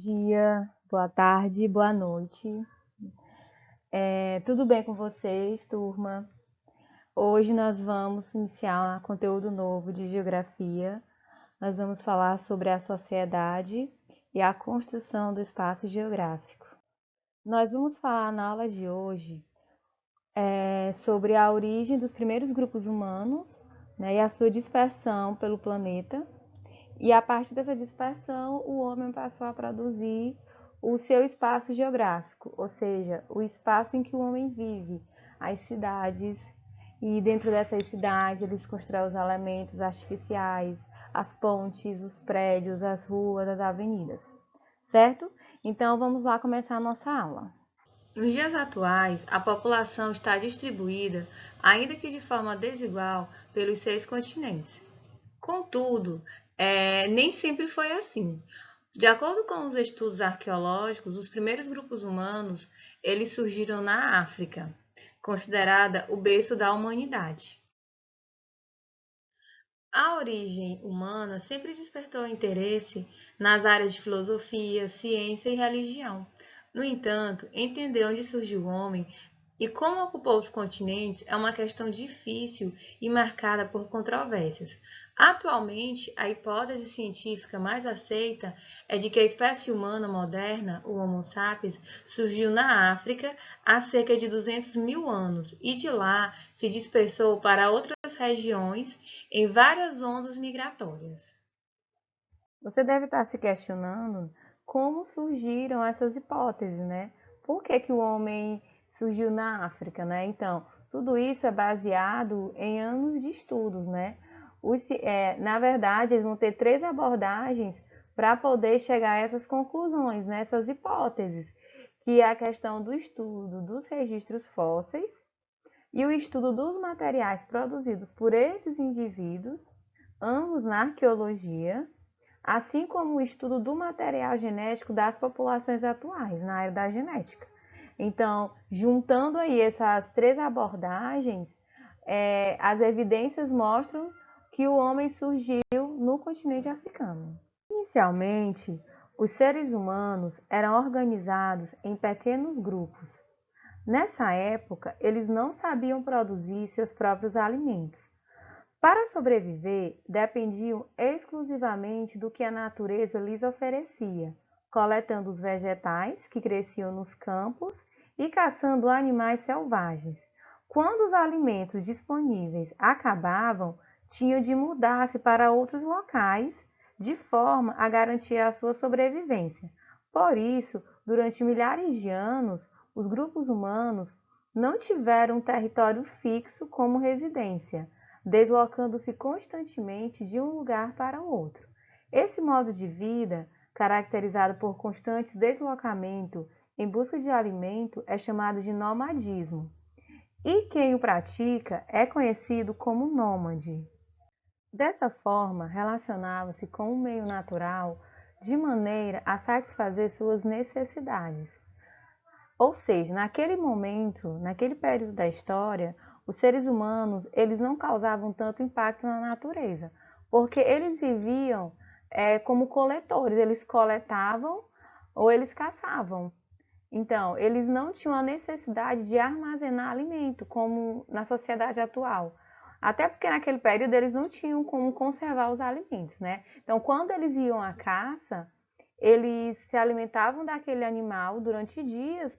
dia, boa tarde, boa noite. Tudo bem com vocês, turma? Hoje nós vamos iniciar um conteúdo novo de geografia. Nós vamos falar sobre a sociedade e a construção do espaço geográfico. Nós vamos falar na aula de hoje sobre a origem dos primeiros grupos humanos, né, e a sua dispersão pelo planeta. E a partir dessa dispersão, o homem passou a produzir o seu espaço geográfico, ou seja, o espaço em que o homem vive, as cidades, e dentro dessas cidades eles constroem os elementos artificiais, as pontes, os prédios, as ruas, as avenidas, certo? Então vamos lá começar a nossa aula. Nos dias atuais, a população está distribuída, ainda que de forma desigual, pelos 6 continentes. Contudo, nem sempre foi assim. De acordo com os estudos arqueológicos, os primeiros grupos humanos, eles surgiram na África, considerada o berço da humanidade. A origem humana sempre despertou interesse nas áreas de filosofia, ciência e religião. No entanto, entender onde surgiu o homem e como ocupou os continentes é uma questão difícil e marcada por controvérsias. Atualmente, a hipótese científica mais aceita é de que a espécie humana moderna, o Homo sapiens, surgiu na África há cerca de 200 mil anos e de lá se dispersou para outras regiões em várias ondas migratórias. Você deve estar se questionando como surgiram essas hipóteses, né? Por que o homem surgiu na África, né? Então, tudo isso é baseado em anos de estudos, né? Na verdade, eles vão ter 3 abordagens para poder chegar a essas conclusões, né? Essas hipóteses, que é a questão do estudo dos registros fósseis e o estudo dos materiais produzidos por esses indivíduos, ambos na arqueologia, assim como o estudo do material genético das populações atuais na área da genética. Então, juntando aí essas 3 abordagens, as evidências mostram que o homem surgiu no continente africano. Inicialmente, os seres humanos eram organizados em pequenos grupos. Nessa época, eles não sabiam produzir seus próprios alimentos. Para sobreviver, dependiam exclusivamente do que a natureza lhes oferecia, coletando os vegetais que cresciam nos campos e caçando animais selvagens. Quando os alimentos disponíveis acabavam, tinham de mudar-se para outros locais, de forma a garantir a sua sobrevivência. Por isso, durante milhares de anos, os grupos humanos não tiveram um território fixo como residência, deslocando-se constantemente de um lugar para o outro. Esse modo de vida, caracterizado por constante deslocamento em busca de alimento, é chamado de nomadismo. E quem o pratica é conhecido como nômade. Dessa forma, relacionava-se com o meio natural de maneira a satisfazer suas necessidades. Ou seja, naquele momento, naquele período da história, os seres humanos eles não causavam tanto impacto na natureza, porque eles viviam como coletores, eles coletavam ou eles caçavam. Então, eles não tinham a necessidade de armazenar alimento, como na sociedade atual. Até porque naquele período eles não tinham como conservar os alimentos, né? Então, quando eles iam à caça, eles se alimentavam daquele animal durante dias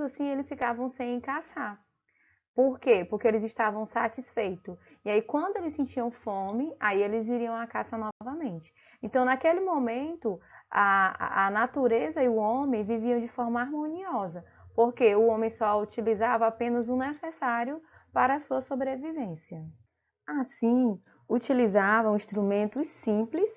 assim eles ficavam sem caçar. Por quê? Porque eles estavam satisfeitos. E aí quando eles sentiam fome, aí eles iriam à caça novamente. Então naquele momento a natureza e o homem viviam de forma harmoniosa, porque o homem só utilizava apenas o necessário para a sua sobrevivência. Assim, utilizavam instrumentos simples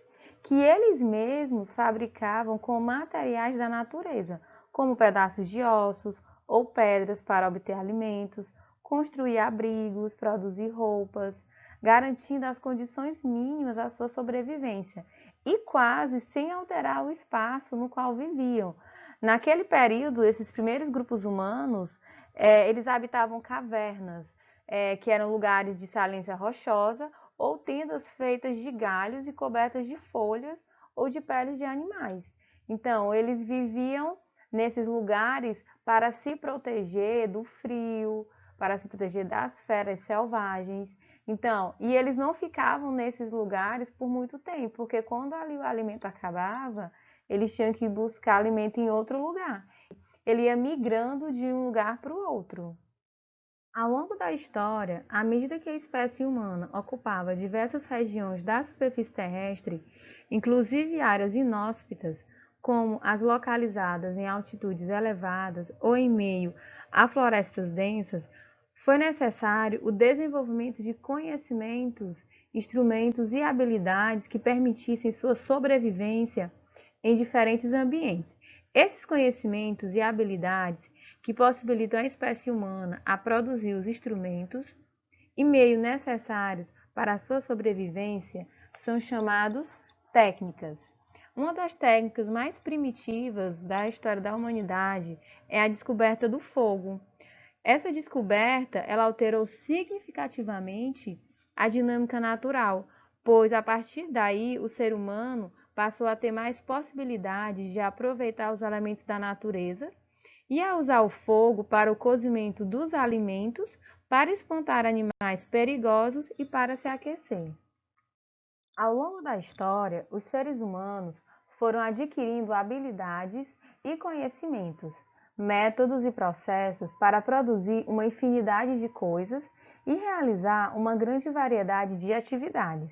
que eles mesmos fabricavam com materiais da natureza, como pedaços de ossos ou pedras para obter alimentos, construir abrigos, produzir roupas, garantindo as condições mínimas à sua sobrevivência e quase sem alterar o espaço no qual viviam. Naquele período, esses primeiros grupos humanos, eles habitavam cavernas, que eram lugares de saliência rochosa ou tendas feitas de galhos e cobertas de folhas ou de peles de animais. Então, eles viviam nesses lugares para se proteger do frio, para se proteger das feras selvagens. Então, e eles não ficavam nesses lugares por muito tempo, porque quando ali o alimento acabava, eles tinham que buscar alimento em outro lugar. Ele ia migrando de um lugar para o outro. Ao longo da história, à medida que a espécie humana ocupava diversas regiões da superfície terrestre, inclusive áreas inóspitas, como as localizadas em altitudes elevadas ou em meio a florestas densas, foi necessário o desenvolvimento de conhecimentos, instrumentos e habilidades que permitissem sua sobrevivência em diferentes ambientes. Esses conhecimentos e habilidades que possibilitam à espécie humana a produzir os instrumentos e meios necessários para a sua sobrevivência são chamados técnicas. Uma das técnicas mais primitivas da história da humanidade é a descoberta do fogo. Essa descoberta ela alterou significativamente a dinâmica natural, pois a partir daí o ser humano passou a ter mais possibilidades de aproveitar os elementos da natureza e a usar o fogo para o cozimento dos alimentos, para espantar animais perigosos e para se aquecer. Ao longo da história, os seres humanos foram adquirindo habilidades e conhecimentos, métodos e processos para produzir uma infinidade de coisas e realizar uma grande variedade de atividades.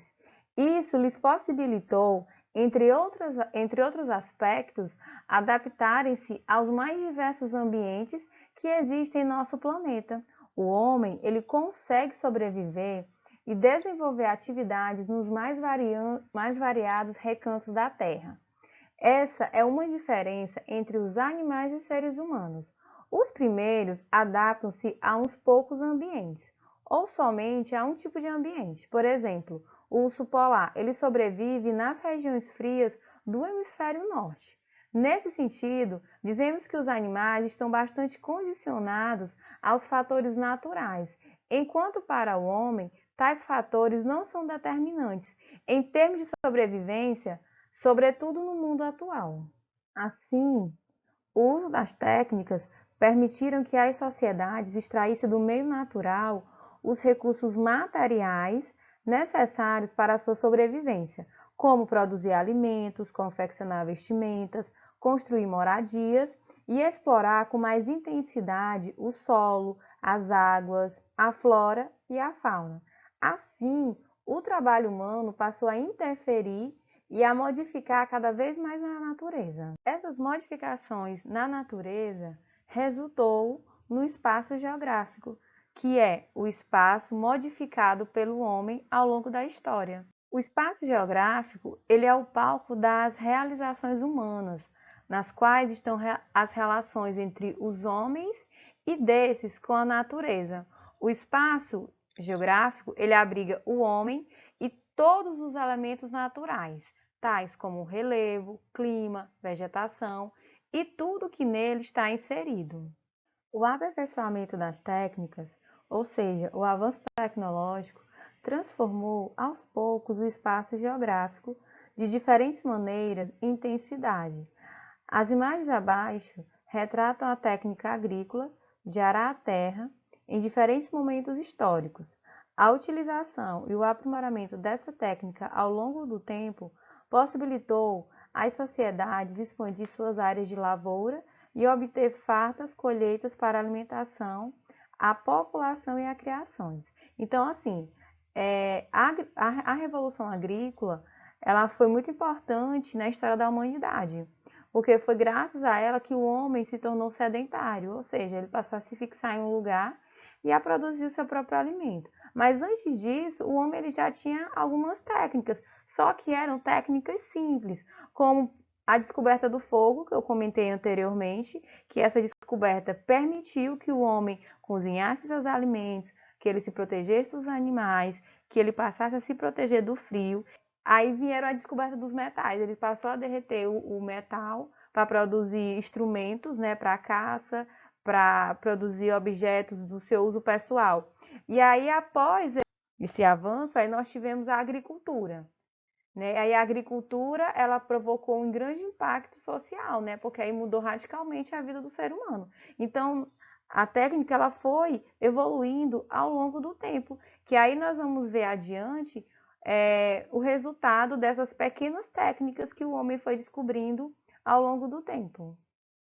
Isso lhes possibilitou, entre outros aspectos, adaptarem-se aos mais diversos ambientes que existem em nosso planeta. O homem, ele consegue sobreviver e desenvolver atividades nos mais variados recantos da Terra. Essa é uma diferença entre os animais e seres humanos. Os primeiros adaptam-se a uns poucos ambientes, ou somente a um tipo de ambiente. Por exemplo, o urso polar, ele sobrevive nas regiões frias do hemisfério norte. Nesse sentido, dizemos que os animais estão bastante condicionados aos fatores naturais, enquanto para o homem, tais fatores não são determinantes. Em termos de sobrevivência, sobretudo no mundo atual. Assim, o uso das técnicas permitiram que as sociedades extraíssem do meio natural os recursos materiais necessários para a sua sobrevivência, como produzir alimentos, confeccionar vestimentas, construir moradias e explorar com mais intensidade o solo, as águas, a flora e a fauna. Assim, o trabalho humano passou a interferir e a modificar cada vez mais a natureza. Essas modificações na natureza resultou no espaço geográfico, que é o espaço modificado pelo homem ao longo da história. O espaço geográfico, ele é o palco das realizações humanas, nas quais estão as relações entre os homens e desses com a natureza. O espaço geográfico, ele abriga o homem e todos os elementos naturais, tais como o relevo, clima, vegetação e tudo que nele está inserido. O aperfeiçoamento das técnicas, ou seja, o avanço tecnológico, transformou aos poucos o espaço geográfico de diferentes maneiras e intensidade. As imagens abaixo retratam a técnica agrícola de arar a terra em diferentes momentos históricos. A utilização e o aprimoramento dessa técnica ao longo do tempo possibilitou às sociedades expandir suas áreas de lavoura e obter fartas colheitas para alimentação, a população e a criações. Então, assim, a Revolução Agrícola ela foi muito importante na história da humanidade, porque foi graças a ela que o homem se tornou sedentário, ou seja, ele passou a se fixar em um lugar e a produzir o seu próprio alimento. Mas antes disso, o homem ele já tinha algumas técnicas, só que eram técnicas simples, como a descoberta do fogo, que eu comentei anteriormente, que essa descoberta permitiu que o homem cozinhasse seus alimentos, que ele se protegesse dos animais, que ele passasse a se proteger do frio. Aí vieram a descoberta dos metais, ele passou a derreter o metal para produzir instrumentos, né, para caça, para produzir objetos do seu uso pessoal. E aí, após esse avanço, aí nós tivemos a agricultura. né? Aí a agricultura, ela provocou um grande impacto social, né? Porque aí mudou radicalmente a vida do ser humano. Então, a técnica ela foi evoluindo ao longo do tempo, que aí nós vamos ver adiante o resultado dessas pequenas técnicas que o homem foi descobrindo ao longo do tempo.